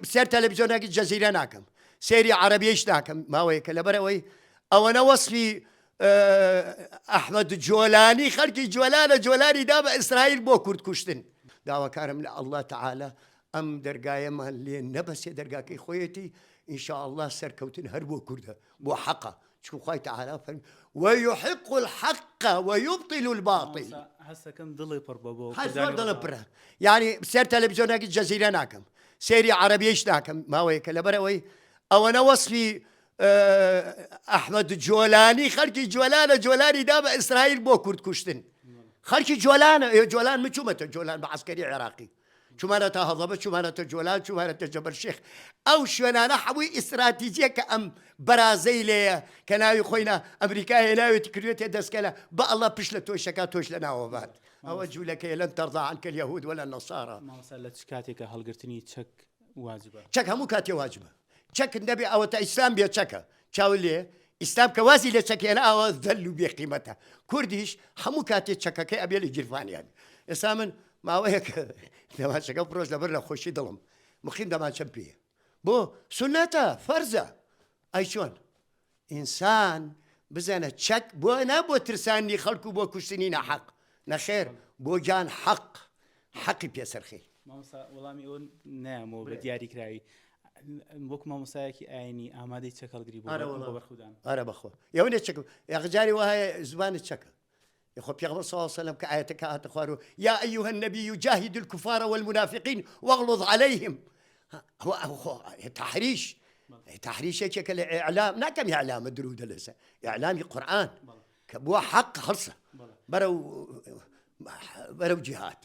سير تلفزيونك الجزيرة ناكم سيري عربيش ناكم ما ويك لبروي أو أنا وصفي أحمد الجولاني خلقي جولاني داب إسرائيل بو كرد كشتن داوا كارم لا الله تعالى أم درقايا ما اللي نبس درقاكي خويتي إن شاء الله سركوتن هربو كردها بو حقه شو خوي تعالى ويحق الحق ويبطل الباطل هسه كم ضلي بربابو ضل برا يعني سير تلفزيونك الجزيرة ناكم سيري عربيش ناكم ما ويك لبروي أو أنا وصفي أحمد الجولاني خلقي جولاني داب إسرائيل بو كرد كشتن خلقي جولان مشومته جولان بعسكري عراقي شو معناتها هضبة شو معناتها جولان شو معناتها جبل الشيخ أو شو أنا نحوي استراتيجية كأم برازيلية كناوي خوينا أمريكا هناوي تكريوتي دسكلا بقى الله بشلتو شكاتوش لنا وبعد أوجه لك لن ترضى عنك اليهود ولا النصارى ما مسألة شكاتك هالقرتني تشك واجبة تشك همو كاتي واجبة تشك النبي أو إسلام بيا تشكا تشاولي إسلام كوازي لتشكي أنا أو ذلوا بقيمتها كرديش همو كاتي تشكا كي أبي الجرفان يعني إسلام ما ويك لما شكا بروج لبرنا خوشي ظلم مخيم دما شبيه بو سنته فرزة أي شون إنسان بزنة تشك بو نابو ترساني خلقو بو كشتنين حق نخير بو جان حقي بيسر خير ما مسا والله ميون نعم وبدياري كراي بوك ما مساكي عيني أمادي تشكل قريب برخودان بخو يوني تشك يا غجاري وهاي زبان تشك يا خو بيغمر صلى الله عليه وسلم كآيتك أتخوارو يا أيها النبي جاهد الكفار والمنافقين واغلظ عليهم هو تحريش هيك الإعلام ناكم إعلام الدرود لسه إعلامي قرآن كبوا حق خلصة برو جهات